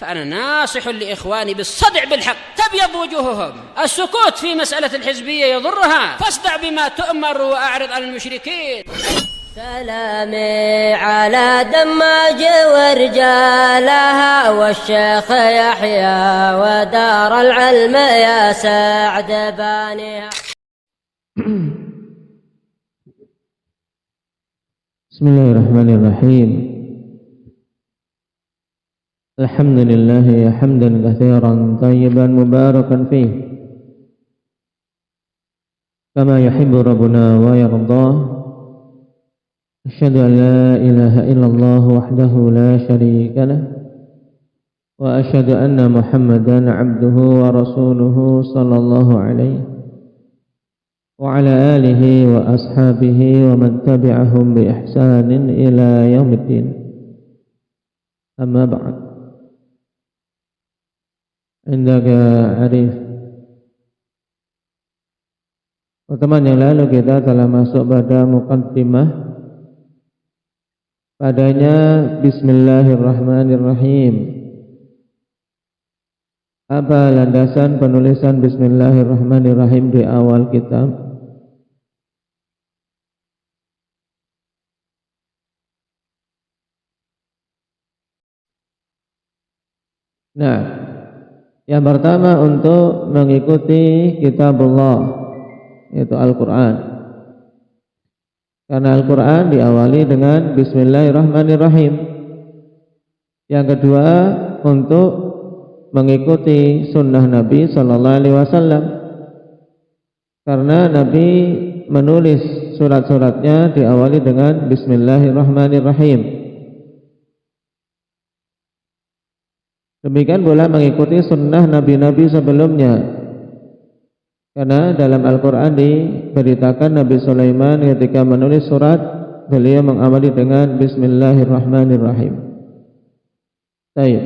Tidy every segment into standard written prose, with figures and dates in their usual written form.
فأنا ناصح لإخواني بالصدع بالحق تبيض وجوههم. السكوت في مسألة الحزبية يضرها، فاصدع بما تؤمر وأعرض عن المشركين. سلامي على دماج ورجالها والشيخ يحيى ودار العلم يا سعد بانيها. بسم الله الرحمن الرحيم. الحمد لله حمدا كثيرا طيبا مباركا فيه كما يحب ربنا ويرضاه. أشهد أن لا إله إلا الله وحده لا شريك له وأشهد أن محمدا عبده ورسوله صلى الله عليه وعلى آله وأصحابه ومن تبعهم بإحسان إلى يوم الدين. أما بعد. عندك Arif, pertemuan yang lalu kita telah masuk pada muqaddimah, padanya Bismillahirrahmanirrahim. Apa landasan penulisan Bismillahirrahmanirrahim di awal kitab? Nah, yang pertama untuk mengikuti kitabullah, yaitu Al-Quran. Karena Al-Quran diawali dengan Bismillahirrahmanirrahim. Yang kedua, untuk mengikuti sunnah Nabi Sallallahu Alaihi Wasallam. Karena Nabi menulis surat-suratnya diawali dengan Bismillahirrahmanirrahim. Demikian pula mengikuti sunnah Nabi-Nabi sebelumnya. Karena dalam Al-Quran diberitakan Nabi Sulaiman ketika menulis surat, beliau mengawali dengan Bismillahirrahmanirrahim. Baik.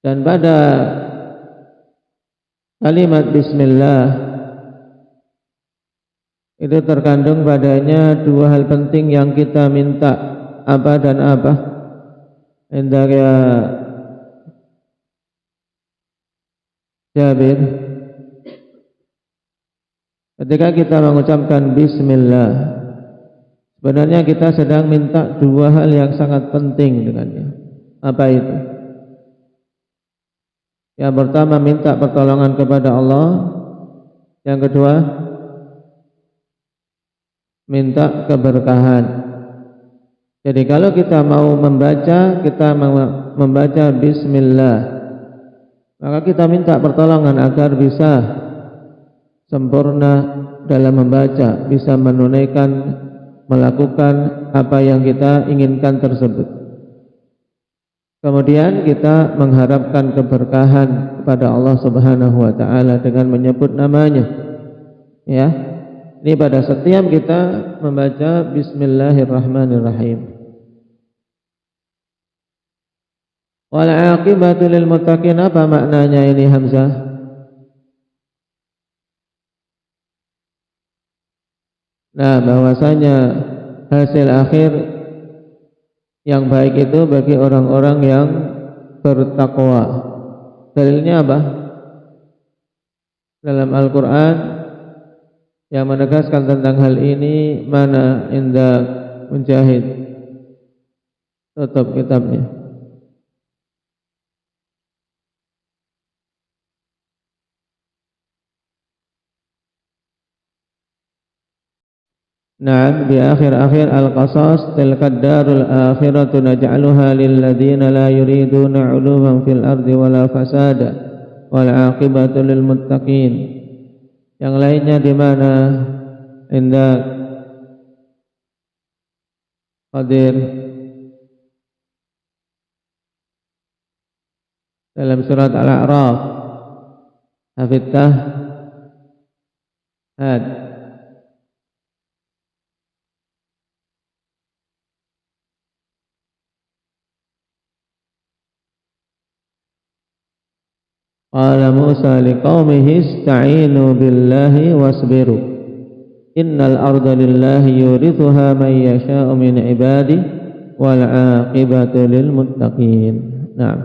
Dan pada kalimat Bismillah itu terkandung padanya dua hal penting yang kita minta, apa dan apa. Indahnya Jabir, ketika kita mengucapkan Bismillah, sebenarnya kita sedang minta dua hal yang sangat penting dengannya. Apa itu? Yang pertama, minta pertolongan kepada Allah. Yang kedua, minta keberkahan. Jadi kalau kita mau membaca, kita membaca Bismillah, maka kita minta pertolongan agar bisa sempurna dalam membaca, bisa menunaikan, melakukan apa yang kita inginkan tersebut. Kemudian kita mengharapkan keberkahan kepada Allah Subhanahu wa taala dengan menyebut namanya. Ya. Ini pada setiap kita membaca Bismillahirrahmanirrahim. Wal aqibatu lil muttaqin, apa maknanya ini Hamzah? Nah, bahwasanya hasil akhir yang baik itu bagi orang-orang yang bertakwa. Dalilnya apa? Dalam Al-Quran yang menegaskan tentang hal ini, mana indah Mujahid? Tutup kitabnya. Na'am, di akhir-akhir Al-Qasas, tilkad darul akhiratu naj'aluha lil ladzina la yuriduna 'uluwan fil ardi wala fasada wal 'aqibatu lil muttaqin. Yang lainnya di mana? Indah Qadir dalam surat Al-A'raf, Hafidtah Had. Qala Musa liqaumihi ista'inu billahi wasbiru innal arda lillahi yurithuha man yasha'u min ibadihi wal 'aqibatu lil muttaqin. Nah,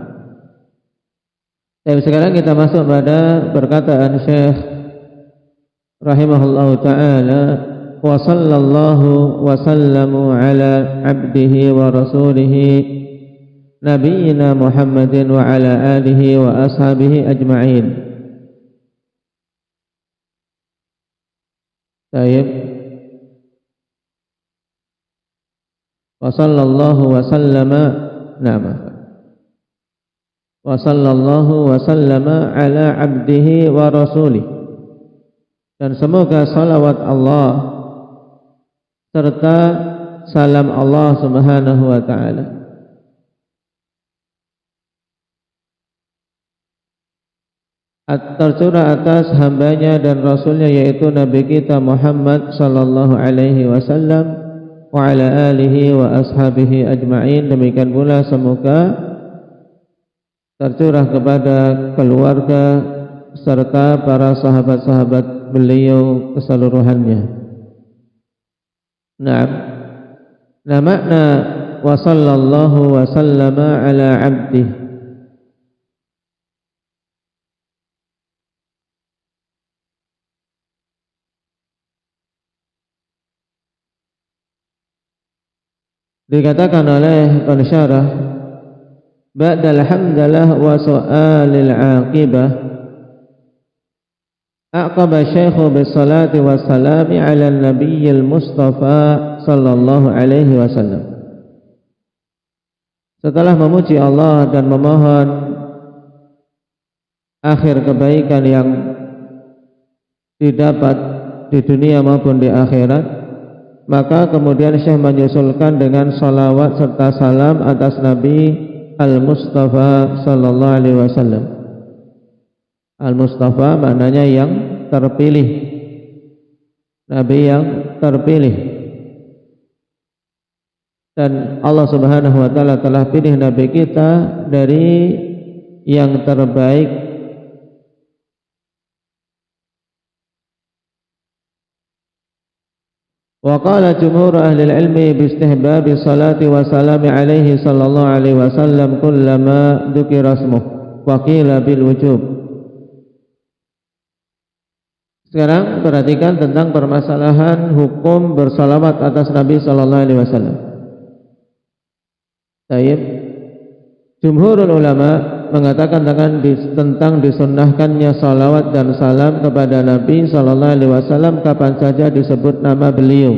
sekarang kita masuk pada perkataan Syekh rahimahullahu taala, wa sallallahu wa sallamu ala abdihi wa rasulihi nabiyyina Muhammadin wa ala alihi wa ashabihi ajma'in. Baik. Wa sallallahu wa sallama wa sallallahu wa sallama ala abdihi wa rasulih, dan semoga salawat Allah serta salam Allah subhanahu wa ta'ala tercurah atas hambanya dan rasulnya, yaitu Nabi kita Muhammad sallallahu alaihi wasallam wa ala alihi wa ashabihi ajma'in. Demikian pula semoga tercurah kepada keluarga serta para sahabat-sahabat beliau keseluruhannya. Nah, makna wa sallallahu wa sallama ala abdihi, dikatakan oleh pensyarah, ba'dal hamdalah wa su'alil aqibah aqaba syekhu bisalati wassalami ala nabiyyil mustafa sallallahu alaihi wasallam. Setelah memuji Allah dan memohon akhir kebaikan yang didapat di dunia maupun di akhirat, maka kemudian Syekh menyusulkan dengan salawat serta salam atas Nabi Al-Mustafa sallallahu alaihi wasallam. Al-Mustafa maknanya yang terpilih, Nabi yang terpilih. Dan Allah subhanahu wa ta'ala telah pilih Nabi kita dari yang terbaik. Wa qala jumhur ahli al-ilmi bi istihbabi salati wa salami alaihi sallallahu alaihi wasallam kullama dzukira ismuh wa qila bil wujub. Sekarang perhatikan tentang permasalahan hukum bersalawat atas Nabi sallallahu alaihi wasallam. Baik. Jumhurul ulama mengatakan tentang disunnahkannya salawat dan salam kepada Nabi sallallahu alaihi wasallam kapan saja disebut nama beliau.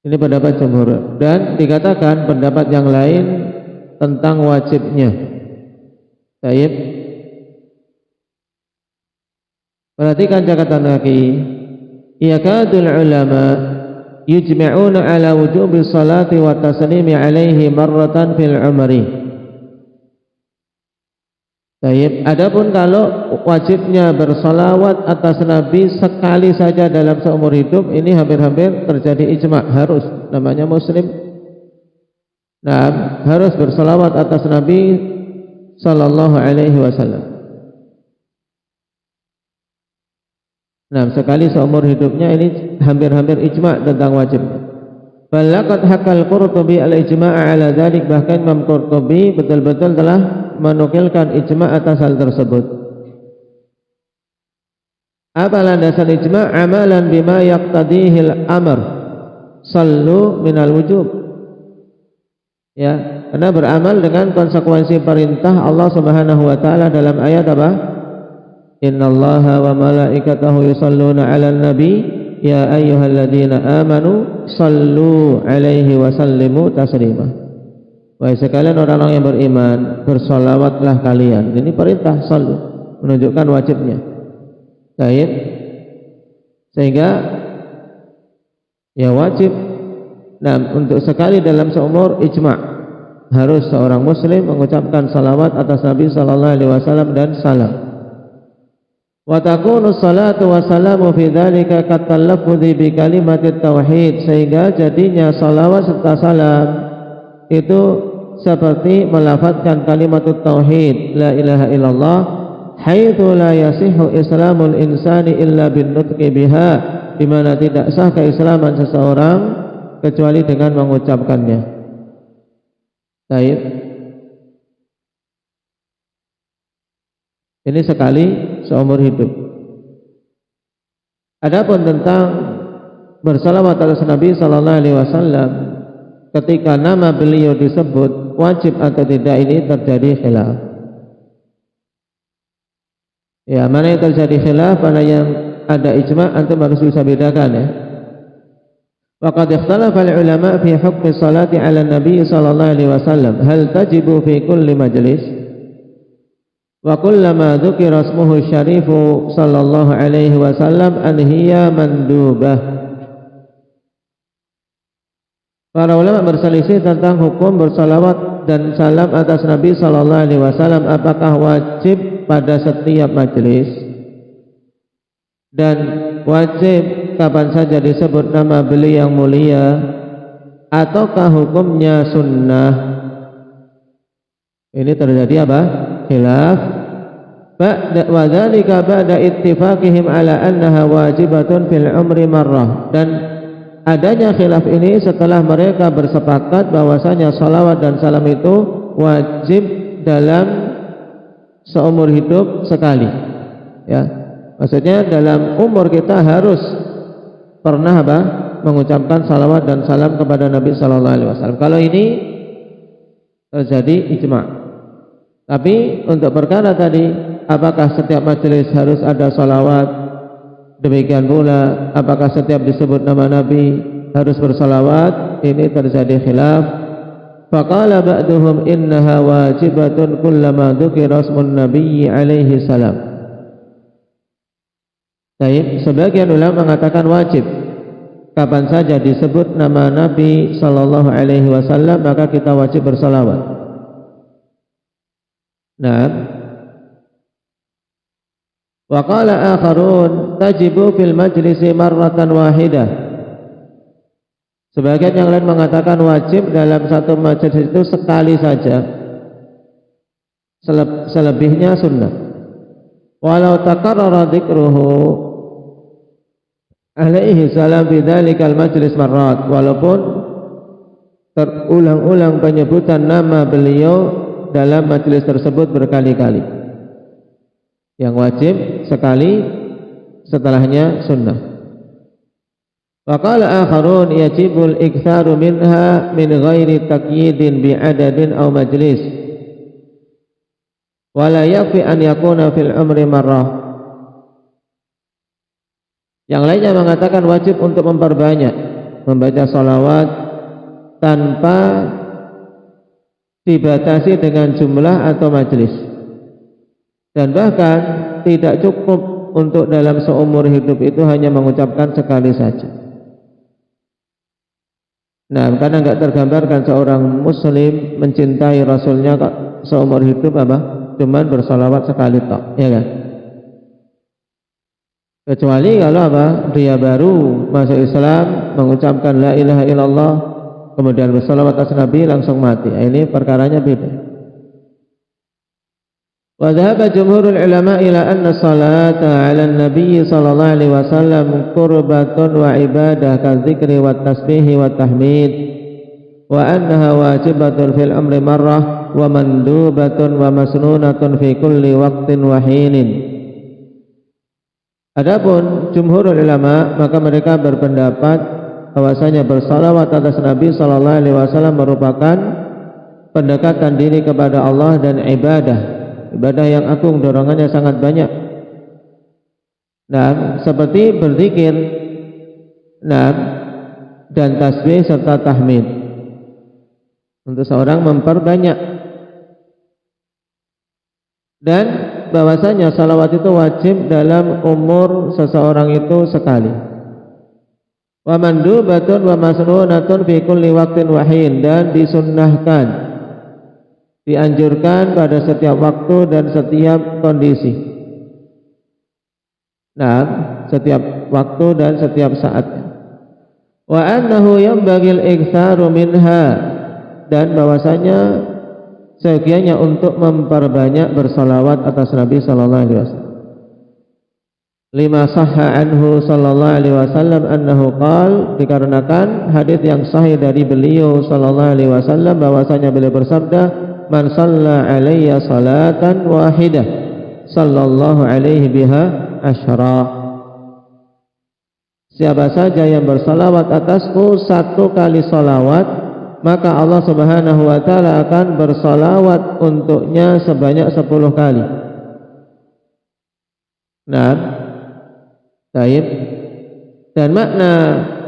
Ini pendapat jumhur, dan dikatakan pendapat yang lain tentang wajibnya. Baik. Perhatikan catatan kaki. Yakadul ulama yujma'una ala wujubi salati wa taslimi alaihi marratan fil umri. Baik, adapun kalau wajibnya bersalawat atas Nabi sekali saja dalam seumur hidup, ini hampir-hampir terjadi ijma', harus, namanya muslim. Nah, harus bersalawat atas Nabi sallallahu alaihi wasallam. Nah, sekali seumur hidupnya, ini hampir-hampir ijma' tentang wajibnya. Balaqad hakal Qurtubi al-ijma'a ala dzalik, bahkan Imam Qurtubi betul-betul telah menukilkan ijma' atas hal tersebut. Apa landasan ijma'? Amalan bima yaqtadihi al-amr sallu minal wujub. Ya, karena beramal dengan konsekuensi perintah Allah Subhanahu wa taala dalam ayat apa? Innallaha wa malaikatahu yusalluna 'alan nabi ya ayyuhalladzina amanu sallu 'alaihi wa sallimu taslima. Wahai sekalian orang-orang yang beriman, bersolawatlah kalian. Ini perintah sallu, menunjukkan wajibnya. Baik. Sehingga ya wajib. Nah, untuk sekali dalam seumur ijma' harus seorang muslim mengucapkan salawat atas Nabi sallallahu alaihi wasallam dan salam. Wa takunu salatu wa salamu fi dzalika katalaffudzi bi kalimatit tauhid, sehingga jadinya salawat serta salam itu seperti melafadzkan kalimatut tauhid, la ilaha illallah, haitsu la yasihu islamul insani illa bin nutqi biha, di mana tidak sah keislaman seseorang kecuali dengan mengucapkannya. Baik. Ini sekali seumur hidup. Adapun tentang bersalawat atas Nabi sallallahu alaihi wasallam ketika nama beliau disebut wajib atau tidak, ini terjadi khilaf. Ya, mana yang terjadi khilaf, mana yang ada ijma', antum harus bisa bedakan ya. Wa qad ikhtalafa al-ulama fi hukmi salati 'ala Nabi sallallahu alaihi wasallam, hal tajibu fi kulli majlis? Wa kullama dzukira ismuhu syarifu sallallahu alaihi wasallam an hiya mandubah. Para ulama berselisih tentang hukum bersalawat dan salam atas Nabi sallallahu alaihi wasallam, apakah wajib pada setiap majelis dan wajib kapan saja disebut nama beliau yang mulia, ataukah hukumnya sunnah? Ini terjadi apa? Khilaf. Wa dzalika ba'da ittifaqihim ala annaha wajibatun fil umri marrah, dan adanya khilaf ini setelah mereka bersepakat bahwasanya salawat dan salam itu wajib dalam seumur hidup sekali. Ya, maksudnya dalam umur kita harus pernah apa? Mengucapkan salawat dan salam kepada Nabi sallallahu alaihi wasallam. Kalau ini terjadi ijma'. Tapi untuk perkara tadi, apakah setiap majelis harus ada salawat? Demikian pula, apakah setiap disebut nama Nabi harus bersalawat? Ini terjadi khilaf. Faqala ba'duhum innaha wajibatun kullama dzukira ismun nabiyyi alaihi salam. Baik, sebagian ulama mengatakan wajib. Kapan saja disebut nama Nabi sallallahu alaihi wasallam, maka kita wajib bersalawat. Nah, wa qala akharun tajibu fil majlisi marratan wahidah. Sebagian yang lain mengatakan wajib dalam satu majelis itu sekali saja, selebihnya sunnah. Walau takarrara dzikruhu alaihi salam fi dzalikal majlis marrat, walaupun terulang-ulang penyebutan nama beliau dalam majelis tersebut berkali-kali. Yang wajib sekali, setelahnya sunnah. Wa qala akharun yajibul iktsaru minha min ghairi taqyidin bi adadin aw majlis, wa la yakfi an yakuna fil umri marrah. Yang lainnya mengatakan wajib untuk memperbanyak membaca salawat tanpa dibatasi dengan jumlah atau majelis, dan bahkan tidak cukup untuk dalam seumur hidup itu hanya mengucapkan sekali saja. Nah, karena enggak tergambarkan seorang muslim mencintai rasulnya seumur hidup apa? Cuman bersalawat sekali tok, ya kan? Kecuali kalau apa? Dia baru masuk Islam, mengucapkan la ilaha illallah, kemudian bersalawat atas Nabi langsung mati. Ini perkaranya beda. Wa dhahaba jumhurul ulama ila anna salata 'ala an-nabi sallallahu alaihi wasallam qurbatun wa ibadah ka dzikri wa tasbih wa tahmid, wa annaha wajibatun fil amri marrah wa mandubatun wa masnunatun fi kulli waqtin wa hinin. Adapun jumhurul ulama, maka mereka berpendapat bahwasanya bersalawat atas Nabi sallallahu alaihi wasallam merupakan pendekatan diri kepada Allah dan ibadah yang agung, dorongannya sangat banyak. Nah, seperti berzikir, nah, dan tasbih serta tahmid. Untuk seorang memperbanyak, dan bahwasanya salawat itu wajib dalam umur seseorang itu sekali. Wa mandubatun wa masnunatun fi kulli waqtin wa hin, dan disunnahkan, dianjurkan pada setiap waktu dan setiap kondisi. Nah, setiap waktu dan setiap saat. Wa annahu yanbaghil iktsaru minha, dan bahwasanya seyogianya untuk memperbanyak bersalawat atas Nabi sallallahu alaihi wasallam. lima sahha anhu sallallahu alaihi wasallam annahu qala, dikarenakan hadis yang sahih dari beliau sallallahu alaihi wasallam bahwasanya beliau bersabda, man shalla alayya salatan wahidah sallallahu alaihi biha asyra. Siapa saja yang bersalawat atasku satu kali salawat, maka Allah Subhanahu wa taala akan bersalawat untuknya sebanyak 10 kali. Nah, baik. Dan makna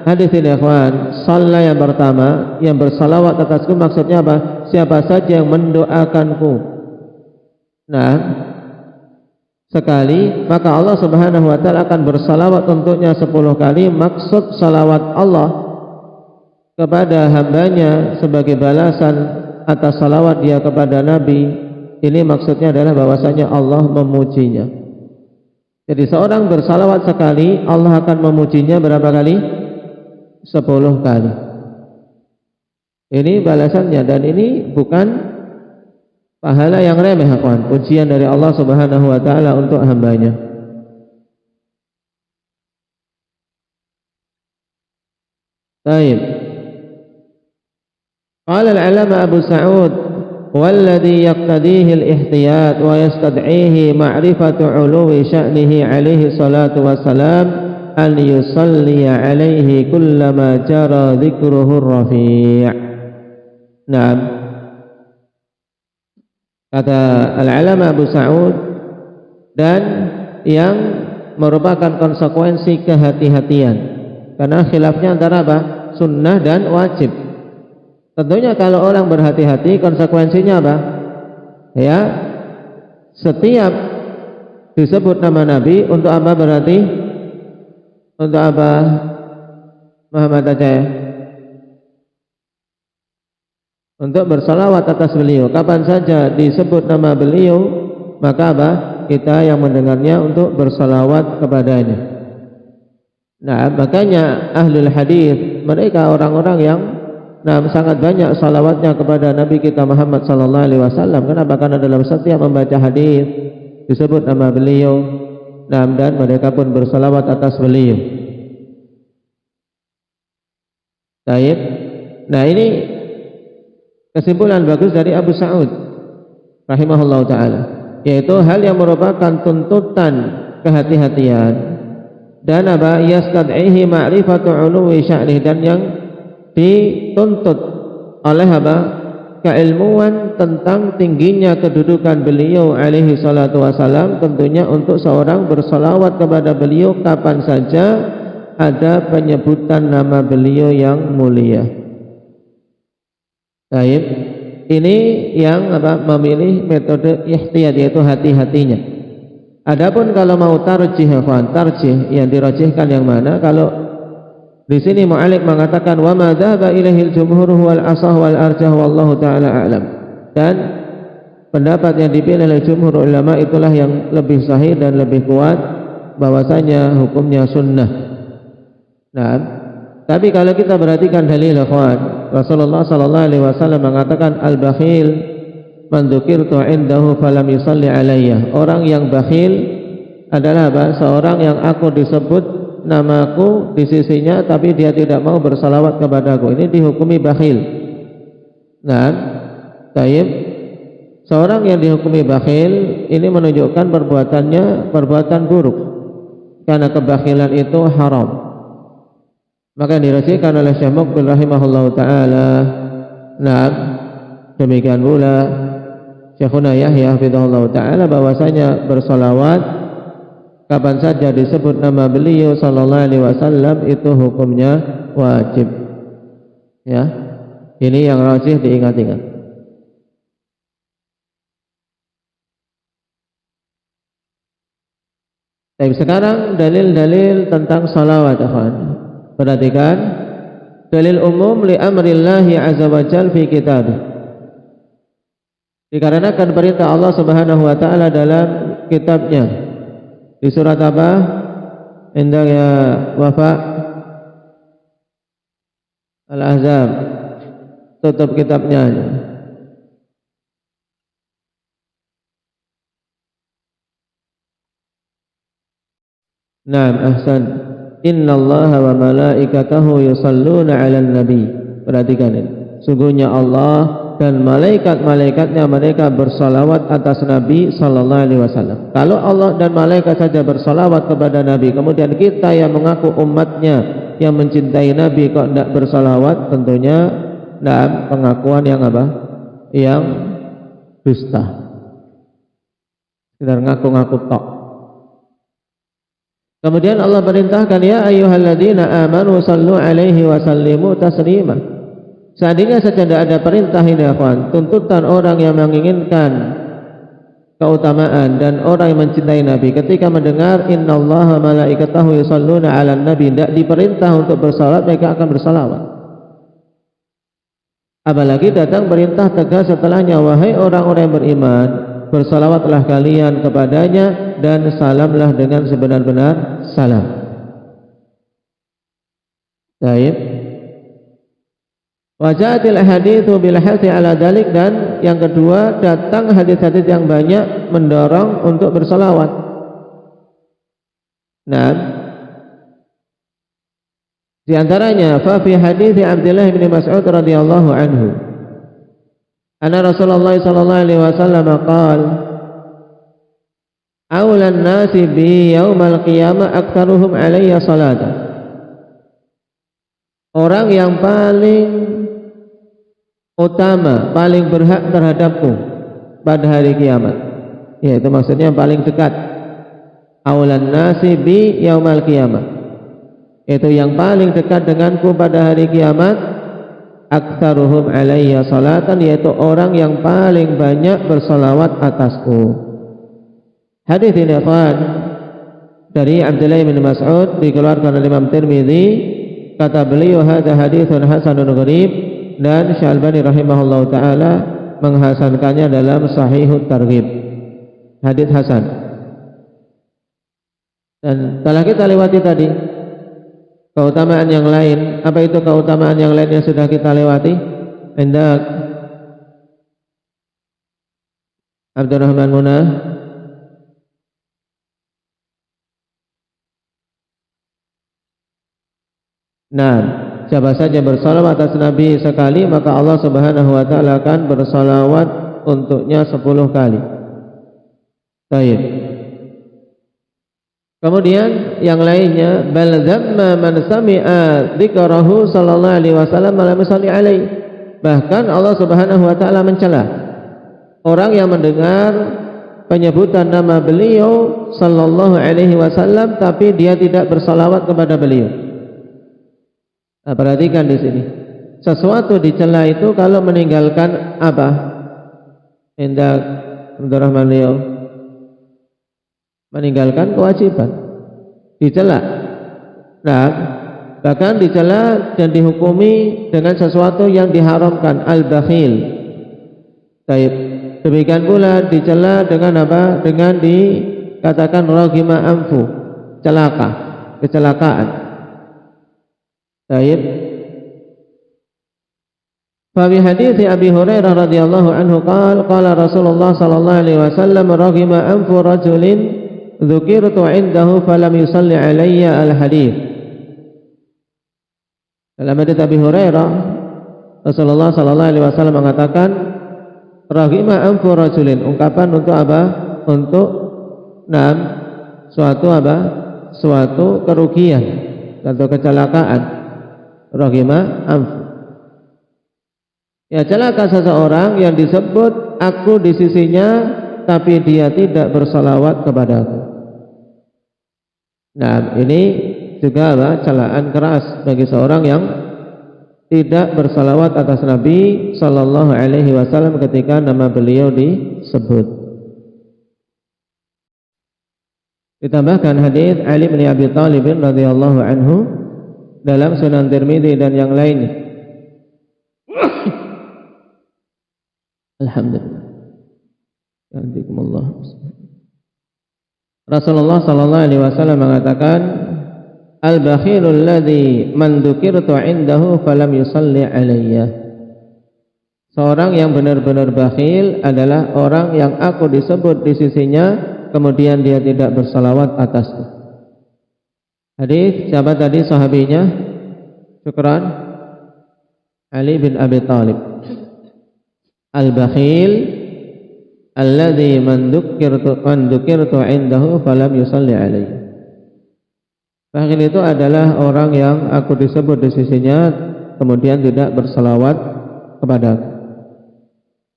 hadis ini ikhwan, shalla yang pertama, yang bersalawat atasku maksudnya apa? Siapa saja yang mendoakanku, nah, sekali, maka Allah Subhanahu wa taala akan bersalawat untuknya 10 kali. Maksud salawat Allah kepada hambanya sebagai balasan atas salawat dia kepada Nabi, ini maksudnya adalah bahwasanya Allah memujinya. Jadi seorang bersalawat sekali, Allah akan memujinya berapa kali? 10 kali. Ini balasannya, dan ini bukan pahala yang remeh, kawan. Pujian dari Allah Subhanahu wa taala untuk hambanya. Baik. Qala al-'alama Abu Sa'ud, والذي يقتضيه الاحتياط ويستدعيه معرفة علو شأنه عليه الصلاة والسلام أن يصلي عليه كلما جرى ذكره الرفيع. Naam. Kata al-'alama Abu Sa'ud, dan yang merupakan konsekuensi kehati-hatian, karena khilafnya antara apa? Sunnah dan wajib. Tentunya kalau orang berhati-hati, konsekuensinya apa? Ya, setiap disebut nama Nabi, untuk apa berarti? Untuk apa? Muhammad Aceh? Untuk bersalawat atas beliau. Kapan saja disebut nama beliau, maka apa? Kita yang mendengarnya untuk bersalawat kepadanya. Nah, makanya ahlul hadis, mereka orang-orang yang sangat banyak salawatnya kepada Nabi kita Muhammad sallallahu alaihi wasallam. Kenapa? Karena dalam setiap membaca hadis disebut nama beliau, dan mereka pun bersalawat atas beliau. Baik. Nah, ini kesimpulan bagus dari Abu Sa'ud rahimahullah taala, yaitu hal yang merupakan tuntutan kehati-hatian, dan apa? Yastad'ihi ma'rifatu 'uluwi sya'nih, dan yang dituntut oleh apa? Keilmuan tentang tingginya kedudukan beliau alaihi salatu wasalam, tentunya untuk seorang bersalawat kepada beliau kapan saja ada penyebutan nama beliau yang mulia. Baik, ini yang apa? Memilih metode ihtiyat, yaitu hati-hatinya. Adapun kalau mau tarjih, tarjih yang dirajihkan yang mana? Kalau di sini mu'alif mengatakan wa ma dhahaba ilaihil jumhur wal asah wal arjah wallahu taala a'lam, dan pendapat yang dipilih oleh jumhur ulama itulah yang lebih sahih dan lebih kuat, bahwasanya hukumnya sunnah. Nah, tapi kalau kita perhatikan dalil ikhwan, Rasulullah sallallahu alaihi wasallam mengatakan al-bakhil man dzukirtu indahu falam yusalli alayya. Orang yang bakhil adalah apa? Seorang yang aku disebut namaku di sisinya tapi dia tidak mau bersalawat kepadaku. Ini dihukumi bakhil. Nah, taib, seorang yang dihukumi bakhil ini menunjukkan perbuatannya perbuatan buruk, karena kebakhilan itu haram. Maka dirasikan oleh Syekh Muqbil rahimahullahu taala. Nah, demikian pula Syekhuna Yahya hafizahullahu taala, bahwasanya bersalawat kapan saja disebut nama beliau sallallahu alaihi wasallam itu hukumnya wajib. Ya, ini yang rajih diingat-ingat. Tapi sekarang dalil-dalil tentang salawat, ikhwan. Perhatikan dalil umum li amrillahi azza wa jalla fi kitabih. Dikarenakan perintah Allah Subhanahu wa taala dalam kitabnya. Di surat apa? Indah ya Wafa Al-Ahzab, tutup kitabnya. Naam, ahsan. Innallaha wa malaikatahu yusalluna 'alan nabi. Perhatikan ini. Sungguhnya Allah dan malaikat-malaikatnya mereka bersalawat atas Nabi sallallahu alaihi wasallam. Kalau Allah dan malaikat saja bersalawat kepada Nabi, kemudian kita yang mengaku umatnya yang mencintai Nabi kok tidak bersalawat, tentunya pengakuan yang apa? Yang dusta. Kita ngaku-ngaku tok. Kemudian Allah perintahkan, ya ayyuhalladzina amanu sallu alaihi wa sallimu taslima. Seandainya saja tidak ada perintah ini, akhwan, tuntutan orang yang menginginkan keutamaan dan orang yang mencintai Nabi ketika mendengar innallaha malaikatahu yusalluna 'alan nabi, tidak diperintah untuk bersalawat, mereka akan bersalawat. Apalagi datang perintah tegas setelahnya, wahai orang-orang yang beriman, bersalawatlah kalian kepadanya dan salamlah dengan sebenar-benar salam. Baik. Wajatil haditsu bil hasi ala dalik, dan yang kedua datang hadis-hadis yang banyak mendorong untuk bersalawat. Nah, di antaranya fa fi hadis Abdullah bin Mas'ud radhiyallahu anhu, anna Rasulullah sallallahu alaihi wasallam qaal awlan nasi bi yaumal qiyamah aktsaruhum alayya salatan. Orang yang paling utama, paling berhak terhadapku pada hari kiamat, yaitu maksudnya paling dekat. Aulan nasi bi yaumal qiyamah, itu yang paling dekat denganku pada hari kiamat. Aktsaruhum alayya salatan, yaitu orang yang paling banyak bersalawat atasku. Hadis ini dari Abdullah bin Mas'ud, dikeluarkan oleh Imam Tirmidzi. Kata beliau, hadza haditsun hasanun gharib, dan Syalbani rahimahullahu taala menghasankannya dalam Sahihut Targhib. Hadis hasan. Dan telah kita lewati tadi keutamaan yang lain. Apa itu keutamaan yang lain yang sudah kita lewati? Hendak Abdurrahman Munah. Nah, siapa saja bersalawat atas Nabi sekali, maka Allah Subhanahu wa taala akan bersalawat untuknya 10 kali. Baik. Kemudian yang lainnya, bal zamma man sami'a dzikrahu sallallahu alaihi wasallam lam yusalli alaihi. Bahkan Allah Subhanahu wa taala mencela orang yang mendengar penyebutan nama beliau sallallahu alaihi wasallam tapi dia tidak bersalawat kepada beliau. Nah, perhatikan di sini. Sesuatu dicela itu kalau meninggalkan apa? Hendak Abdurrahman beliau meninggalkan kewajiban. Dicela. Nah, bahkan dicela dan dihukumi dengan sesuatu yang diharamkan, al-bakhil. Baik. Demikian pula dicela dengan apa? Dengan dikatakan raghima anfu, celaka, kecelakaan. Baik. Fa bi hadits Abi Hurairah radhiyallahu anhu qala Rasulullah sallallahu alaihi wasallam raghima anfu rajulin dzukirtu indahu falam yusalli alayya al-hadits. Dalam hadits Abi Hurairah, Rasulullah sallallahu alaihi wasallam mengatakan raghima anfu rajulin, ungkapan untuk apa? Untuk suatu apa? Suatu kerugian atau kecelakaan. Raghima anfu, ya, celaka seseorang yang disebut aku di sisinya tapi dia tidak bersalawat kepadaku. Nah, ini juga apa? Celaan keras bagi seorang yang tidak bersalawat atas Nabi sallallahu alaihi wasallam ketika nama beliau disebut. Ditambahkan hadis Ali bin Abi Thalib radhiyallahu anhu dalam Sunan Tirmidzi dan yang lainnya. Alhamdulillah. Rasulullah sallallahu alaihi wasallam mengatakan, al-bakhilul ladzi man dzukirtu indahu falam yusalli alayya. Seorang yang benar-benar bakhil adalah orang yang aku disebut di sisinya kemudian dia tidak bersalawat atasku. Hadis siapa tadi sahabinya? Syukran. Ali bin Abi Thalib. Al-bakhil alladzi man dzukirtu indahu falam yusalli alaihi. Bakhil itu adalah orang yang aku disebut di sisinya kemudian tidak bersalawat kepadaku.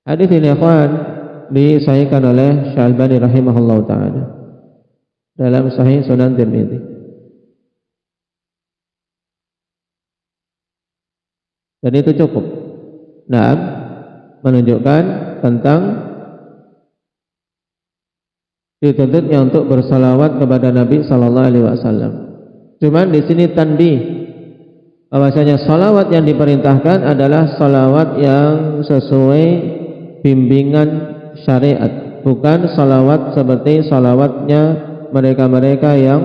Hadis ini ikhwan disahihkan oleh Syalbani rahimahullahu taala dalam Sahih Sunan Tirmidzi. Dan itu cukup. Nah, menunjukkan tentang dituntutnya untuk bersalawat kepada Nabi sallallahu alaihi wasallam. Cuman di sini tanbih bahwasanya salawat yang diperintahkan adalah salawat yang sesuai bimbingan syariat, bukan salawat seperti salawatnya mereka-mereka yang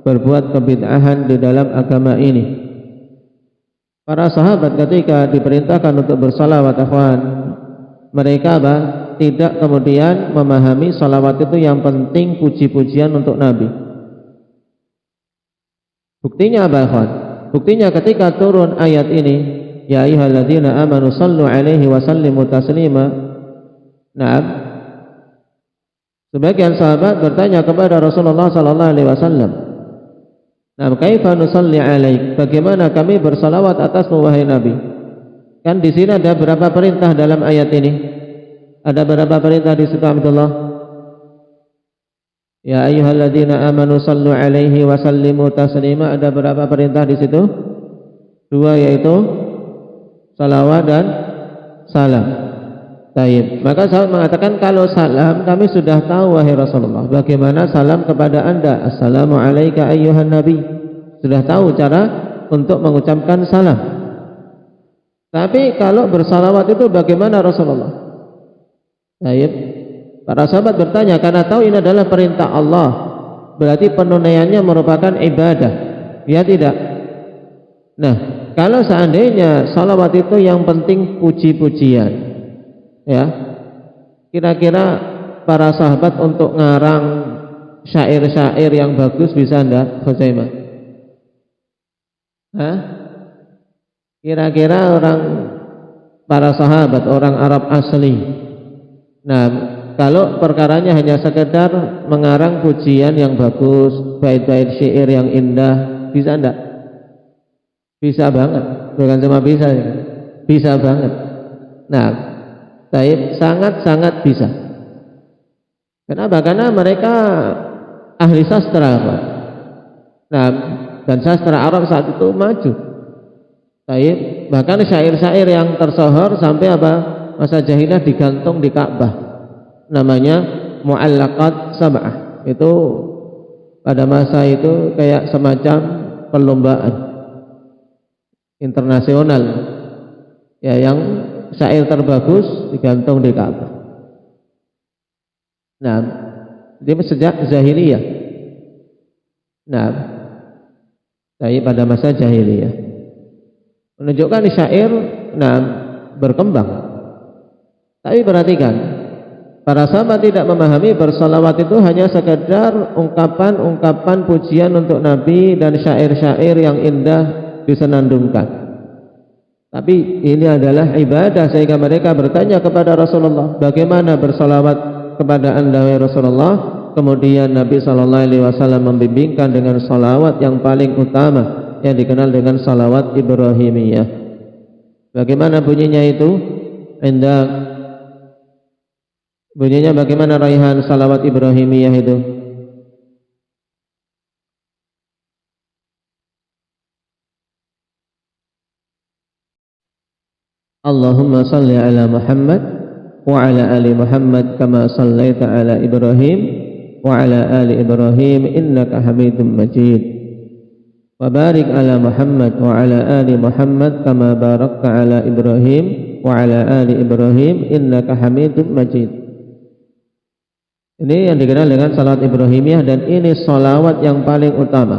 berbuat kebid'ahan di dalam agama ini. Para sahabat ketika diperintahkan untuk bersalawat, mereka tidak kemudian memahami salawat itu yang penting puji-pujian untuk Nabi. Buktinya apa, ikhwan? Buktinya ketika turun ayat ini, ya ayyuhalladzina amanu sallu alaihi wa sallimu taslima. Naam. Sebagian sahabat bertanya kepada Rasulullah sallallahu alaihi wasallam, "Nah, kaifa nusalli alaik?" Bagaimana kami bersalawat atasmu wahai Nabi? Kan di sini ada berapa perintah dalam ayat ini? Ada berapa perintah di situ, Abdullah? Ya ayyuhalladzina amanu sallu alaihi wa sallimu taslima. Ada berapa perintah di situ? 2, yaitu salawat dan salam. Baik. Maka sahabat mengatakan, kalau salam kami sudah tahu wahai Rasulullah. Bagaimana salam kepada Anda? Assalamu alayka ayyuhan nabi. Sudah tahu cara untuk mengucapkan salam. Tapi kalau bersalawat itu bagaimana Rasulullah? Baik. Para sahabat bertanya karena tahu ini adalah perintah Allah. Berarti penunaiannya merupakan ibadah. Ya tidak? Nah, kalau seandainya salawat itu yang penting puji-pujian, ya, kira-kira para sahabat untuk ngarang syair-syair yang bagus bisa enggak, Khuzaimah? Kira-kira para sahabat orang Arab asli, nah, kalau perkaranya hanya sekedar mengarang pujian yang bagus, bait-bait syair yang indah, bisa enggak? Bisa banget, bukan cuma bisa, bisa banget. Nah, sangat-sangat bisa. Kenapa? Karena mereka ahli sastra, Pak. Nah, dan sastra Arab saat itu maju. Bahkan syair-syair yang tersohor sampai masa jahiliyah digantung di Ka'bah. Namanya mu'allaqat sab'ah. Itu pada masa itu kayak semacam perlombaan internasional. Ya, yang syair terbagus digantung di Ka'bah. Nah, dia sejak jahiliyah. Nah, pada masa jahiliyah menunjukkan syair berkembang. Tapi perhatikan, para sahabat tidak memahami bersalawat itu hanya sekedar ungkapan-ungkapan pujian untuk Nabi dan syair-syair yang indah disenandungkan. Tapi ini adalah ibadah, sehingga mereka bertanya kepada Rasulullah, bagaimana bersalawat kepada Anda wahai Rasulullah? Kemudian Nabi sallallahu alaihi wasallam membimbingkan dengan salawat yang paling utama yang dikenal dengan salawat Ibrahimiyah. Bagaimana bunyinya itu? Bunyinya bagaimana, Raihan, salawat Ibrahimiyah itu? Allahumma salli ala Muhammad wa ala ali Muhammad kama sallaita ala Ibrahim wa ala ali Ibrahim innaka Hamidum Majid. Wa barik ala Muhammad wa ala ali Muhammad kama barakta ala Ibrahim wa ala ali Ibrahim innaka Hamidum Majid. Ini yang dikenal dengan salawat Ibrahimiyah, dan ini salawat yang paling utama.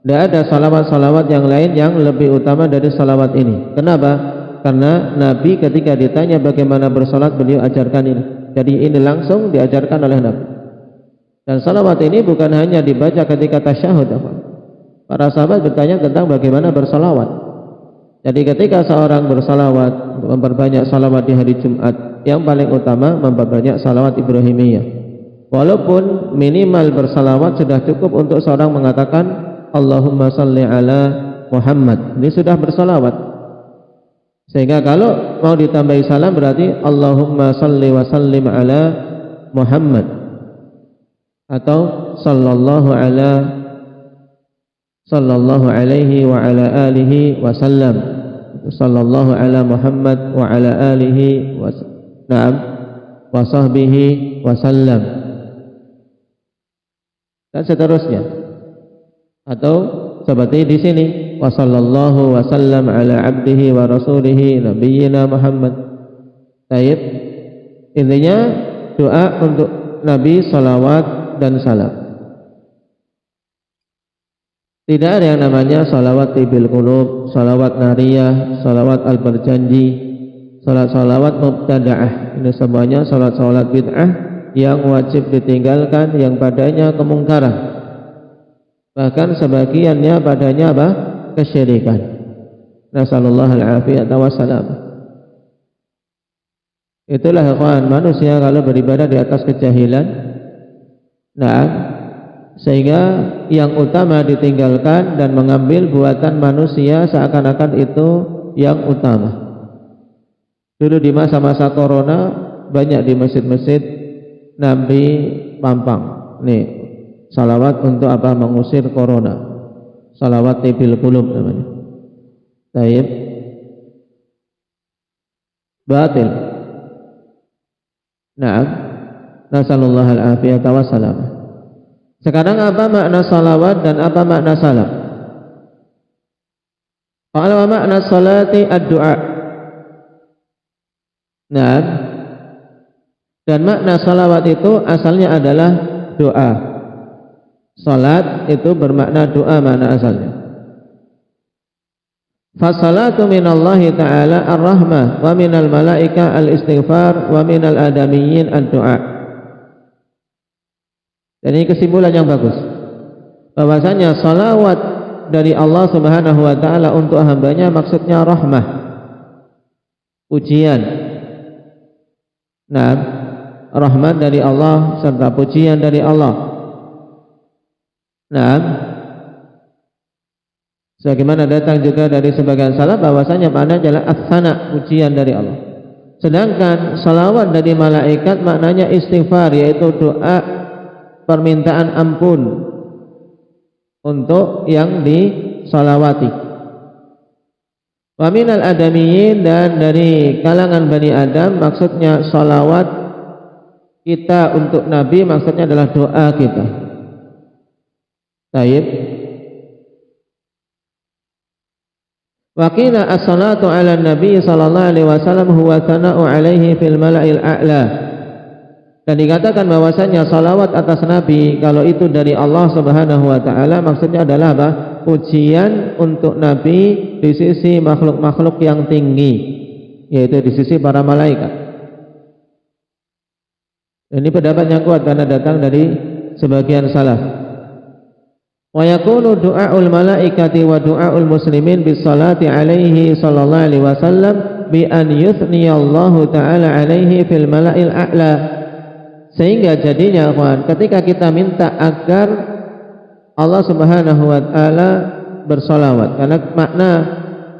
Tidak ada salawat-salawat yang lain yang lebih utama dari salawat ini. Kenapa? Karena Nabi ketika ditanya bagaimana bersalat, beliau ajarkan ini. Jadi ini langsung diajarkan oleh Nabi. Dan salawat ini bukan hanya dibaca ketika tasyahud, Para sahabat bertanya tentang bagaimana bersalawat. Jadi ketika seorang bersalawat, memperbanyak salawat di hari Jumat, yang paling utama memperbanyak salawat Ibrahimiyah. Walaupun minimal bersalawat sudah cukup untuk seorang mengatakan Allahumma salli ala Muhammad, ini sudah bersalawat. Sehingga kalau mau ditambahi salam berarti Allahumma salli wa sallim ala Muhammad, atau sallallahu alaihi wa ala alihi wa sallam, sallallahu ala Muhammad wa ala alihi wa sahbihi wa sallam, dan seterusnya. Atau seperti di sini wa sallallahu wa sallam ala abdihi wa rasulihi nabiyyina Muhammad. Baik, intinya doa untuk Nabi salawat dan salam. Tidak ada yang namanya salawat tibil qulub, salawat nariyah, salawat al-berjanji, salawat mubtada'ah. Ini semuanya salat bid'ah yang wajib ditinggalkan, yang padanya kemungkaran. Bahkan sebagiannya padanya apa? Kesyirikan. Nasallallahu al-afiyata wassalam. Itulah ikhwan, manusia kalau beribadah di atas kejahilan, sehingga yang utama ditinggalkan dan mengambil buatan manusia seakan-akan itu yang utama. Dulu di masa-masa corona banyak di masjid-masjid Nabi pampang nih salawat untuk apa? Mengusir corona, salawat tibil qulub namanya. Baik, batil. Nasallallahu al-afiyata wassalam. Sekarang apa makna salawat dan apa makna salam? Qala wa makna salati ad-du'a. Dan makna salawat itu asalnya adalah doa. Salat itu bermakna doa, makna asalnya. Fasalatu minallahi ta'ala ar-rahmah wa minal malaika al-istighfar wa minal adamiyyin ad-du'a. Dan ini kesimpulan yang bagus, bahwasanya salawat dari Allah Subhanahu wa ta'ala untuk hambanya maksudnya rahmah, pujian. Rahmat dari Allah serta pujian dari Allah. Sebagaimana datang juga dari sebagian salaf bahwasanya maknanya adalah as-sana, pujian dari Allah. Sedangkan salawat dari malaikat maknanya istighfar, yaitu doa permintaan ampun untuk yang disalawati. Wa minal adamiyyin, dan dari kalangan Bani Adam maksudnya salawat kita untuk Nabi maksudnya adalah doa kita. Baik. Wa qila as-salatu 'ala Nabi sallallahu alaihi wasallam huwa thana'u 'alaihi fil mala'il a'la. Dan dikatakan bahwasanya salawat atas Nabi kalau itu dari Allah Subhanahu wa taala maksudnya adalah apa? Pujian untuk Nabi di sisi makhluk-makhluk yang tinggi, yaitu di sisi para malaikat. Ini pendapat yang kuat karena datang dari sebagian salaf. Wa yakunu du'aul malaikati wa du'aul muslimin bis salati alaihi sallallahu alaihi wasallam bi an yuthniyallahu ta'ala alaihi fil mala'il a'la. Sehingga jadinya ketika kita minta agar Allah Subhanahu wa taala bersalawat, karena makna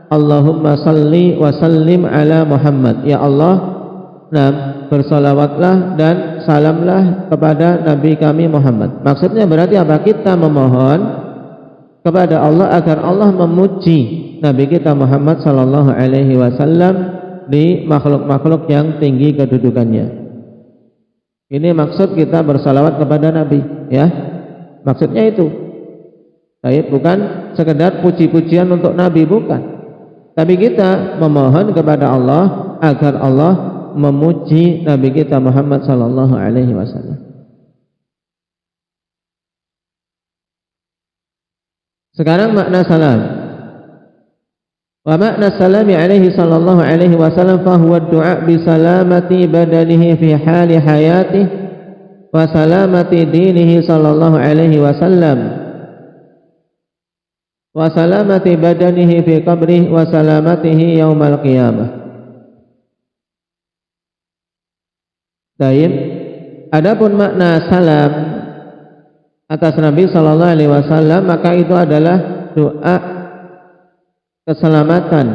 Allahumma salli wa sallim ala Muhammad, ya Allah, bersalawatlah dan salamlah kepada Nabi kami Muhammad. Maksudnya berarti apa? Kita memohon kepada Allah agar Allah memuji Nabi kita Muhammad sallallahu alaihi wasallam di makhluk-makhluk yang tinggi kedudukannya. Ini maksud kita bersalawat kepada Nabi, ya. Maksudnya itu. Baik, bukan sekedar puji-pujian untuk Nabi, bukan. Tapi kita memohon kepada Allah agar Allah memuji Nabi kita Muhammad sallallahu alaihi wasallam. Sekarang makna salam. Wa makna salami alaihi sallallahu alaihi wasallam fa huwa ad-du'a bi salamati badanihi fi hali hayatihi wa salamati dinihi sallallahu alaihi wasallam. wa salamati badanihi fi qabrih wa salamatihi yaumal qiyamah. Baik. Adapun makna salam atas Nabi sallallahu alaihi wasallam, maka itu adalah doa keselamatan,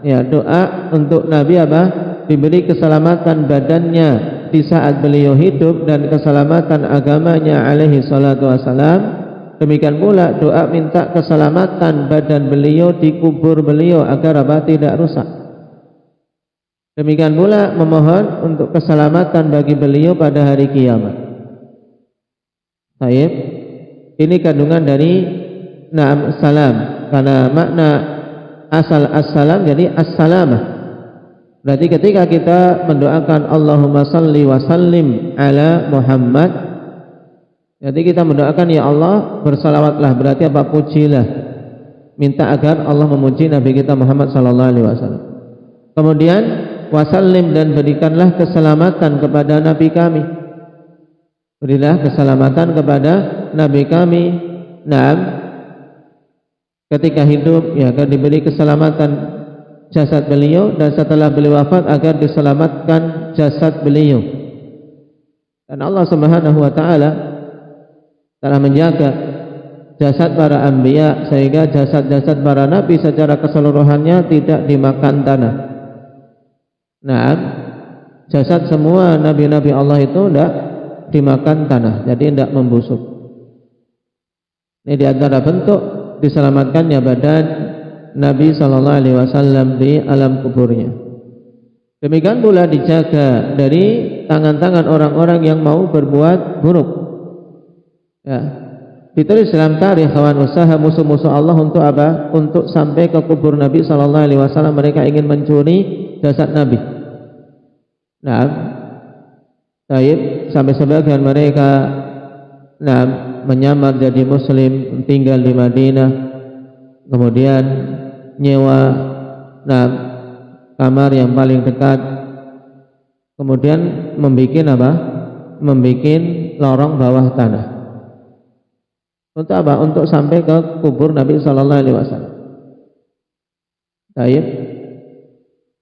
ya, doa untuk Nabi apa? Diberi keselamatan badannya di saat beliau hidup dan keselamatan agamanya alaihi salatu wasalam. Demikian pula doa minta keselamatan badan beliau di kubur beliau agar apa? Tidak rusak. Demikian pula memohon untuk keselamatan bagi beliau pada hari kiamat. Baik. Ini kandungan dari na'am salam, karena makna asal as-salam jadi as-salamah. Berarti ketika kita mendoakan Allahumma salli wa sallim ala Muhammad, jadi kita mendoakan ya Allah bersalawatlah, berarti apa? Pujilah, minta agar Allah memuji Nabi kita Muhammad sallallahu alaihi wasallam. Kemudian wasallim, dan berikanlah keselamatan kepada Nabi kami. Berilah keselamatan kepada Nabi kami. Naam, ketika hidup ya agar diberi keselamatan jasad beliau, dan setelah beliau wafat agar diselamatkan jasad beliau. Dan Allah Subhanahu wa taala telah menjaga jasad para anbiya sehingga jasad-jasad para nabi secara keseluruhannya tidak dimakan tanah. Nah, jasad semua nabi-nabi Allah itu tidak dimakan tanah, jadi tidak membusuk. Ini di antara bentuk diselamatkannya badan Nabi sallallahu alaihi wasallam di alam kuburnya. Demikian pula dijaga dari tangan-tangan orang-orang yang mau berbuat buruk. Ya, ditulis dalam tarikh kawan usaha musuh-musuh Allah untuk apa? Untuk sampai ke kubur Nabi sallallahu alaihi wasallam, mereka ingin mencuri jasad Nabi. Nah, baik, sampai sebagian mereka menyamar jadi muslim, tinggal di Madinah, kemudian nyewa kamar yang paling dekat, kemudian membikin apa? Membikin lorong bawah tanah. Untuk apa? Untuk sampai ke kubur Nabi sallallahu alaihi wasallam. Baik,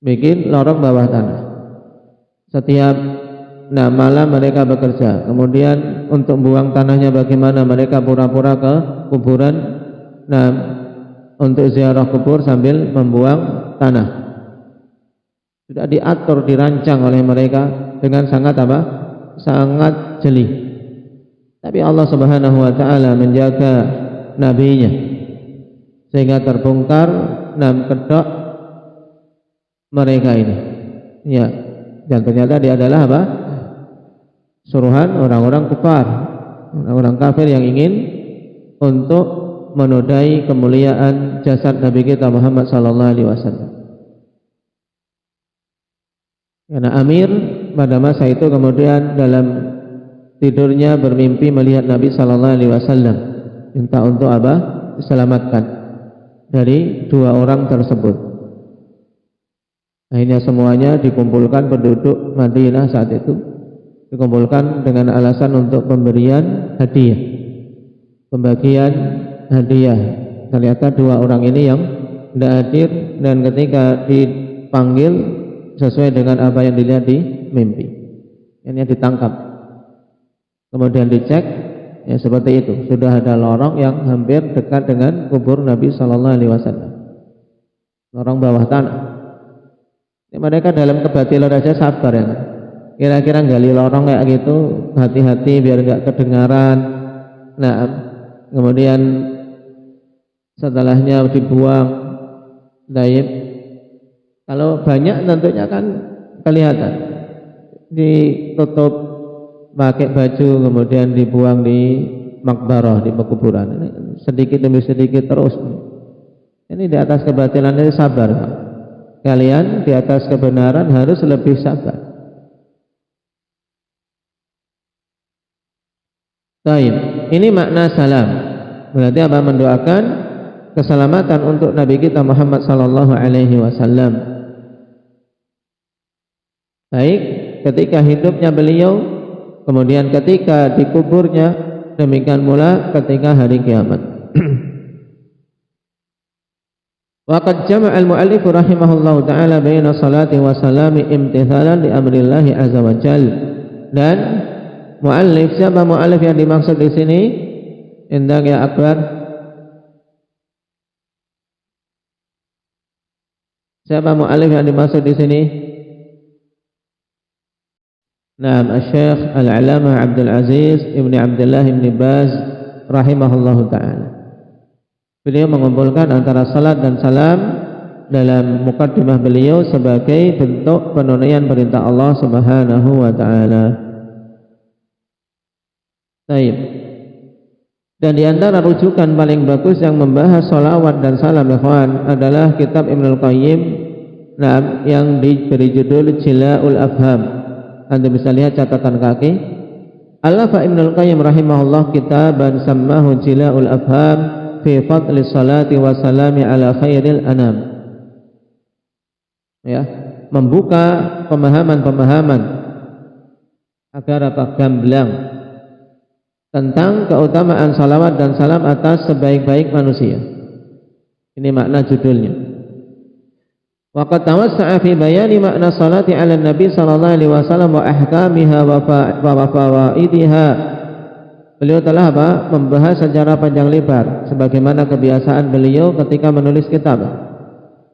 bikin lorong bawah tanah. Setiap malam mereka bekerja. Kemudian untuk buang tanahnya bagaimana? Mereka pura-pura ke kuburan, untuk ziarah kubur sambil membuang tanah. Sudah diatur, dirancang oleh mereka dengan sangat apa? Sangat jeli. Tapi Allah Subhanahu wa taala menjaga nabinya sehingga terbongkar kedok mereka ini. Ya, dan ternyata dia adalah apa? Suruhan orang-orang kufar, orang-orang kafir yang ingin untuk menodai kemuliaan jasad Nabi kita Muhammad sallallahu alaihi wasallam. Karena Amir pada masa itu kemudian dalam tidurnya bermimpi melihat Nabi sallallahu alaihi wasallam, minta untuk apa? Diselamatkan dari dua orang tersebut. Akhirnya semuanya dikumpulkan penduduk Madinah saat itu, dikumpulkan dengan alasan untuk pemberian hadiah, pembagian hadiah. Ternyata dua orang ini yang tidak hadir, dan ketika dipanggil sesuai dengan apa yang dilihat di mimpi, ini ditangkap. Kemudian dicek, ya seperti itu, sudah ada lorong yang hampir dekat dengan kubur Nabi sallallahu alaihi wasallam, lorong bawah tanah. Ini mereka dalam kebatilan aja sabar ya kan? Kira-kira gali lorong kayak gitu, hati-hati biar nggak kedengaran. Nah, kemudian setelahnya dibuang. Daib. Kalau banyak tentunya kan kelihatan, ditutup pakai baju kemudian dibuang di makbarah, di pekuburan. Ini sedikit demi sedikit terus. Ini di atas kebatilan ini sabar. Kalian di atas kebenaran harus lebih sabar. Baik, ini makna salam. Berarti apa? Mendoakan keselamatan untuk Nabi kita Muhammad sallallahu alaihi wasallam. Baik, ketika hidupnya beliau, kemudian ketika dikuburnya, demikian pula ketika hari kiamat. Wa qad jama'a al-mu'allif rahimahullahu ta'ala baina salati wa salami imtithalan li amrillahi azza wa jalla. Dan mu'allif, siapa mu'allif yang dimaksud di sini? Indah ya Akbar. Siapa mu'allif yang dimaksud di sini? Naam, Asy-Syaikh Al-'Allamah Abdul Aziz Ibn Abdullah Ibn Baz rahimahullahu ta'ala. Beliau mengumpulkan antara salat dan salam dalam mukaddimah beliau sebagai bentuk penunaian perintah Allah Subhanahu wa ta'ala. Baik. Dan di antara rujukan paling bagus yang membahas sholawat dan salam ikhwan adalah kitab Ibnul Qayyim yang diberi judul Jila'ul Afham. Anda bisa lihat catatan kaki. Alafa Ibnul Qayyim rahimahullah kitaban sammahu Jila'ul Afham fi fadli salati wa salami ala khairil anam. Ya, membuka pemahaman-pemahaman agar gamblang tentang keutamaan salawat dan salam atas sebaik-baik manusia. Ini makna judulnya. Wa qad tawassa'a fi bayani makna salati 'ala Nabi sallallahu alaihi wasallam wa ahkamiha wa fawaidiha. Beliau telah membahas secara panjang lebar sebagaimana kebiasaan beliau ketika menulis kitab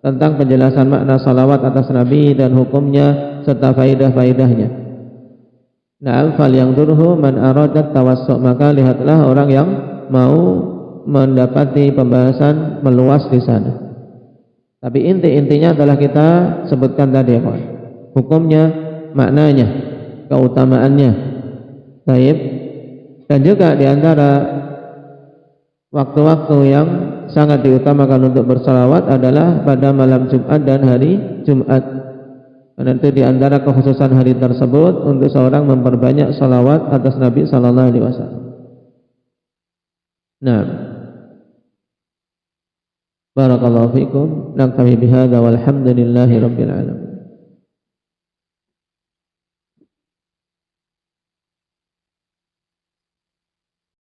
tentang penjelasan makna salawat atas Nabi dan hukumnya serta faidah-faidahnya. Na'am fal yang durhu man aradat tawassu', maka lihatlah orang yang mau mendapati pembahasan meluas di sana. Tapi intinya adalah kita sebutkan tadi ya, hukumnya, maknanya, keutamaannya. Baik. Dan juga di antara waktu-waktu yang sangat diutamakan untuk bersalawat adalah pada malam Jumat dan hari Jumat. Dan itu di antara kekhususan hari tersebut untuk seorang memperbanyak salawat atas Nabi sallallahu alaihi wasallam. Nah, barakallahu fikum. Naktafi bihadza walhamdulillahi rabbil alamin.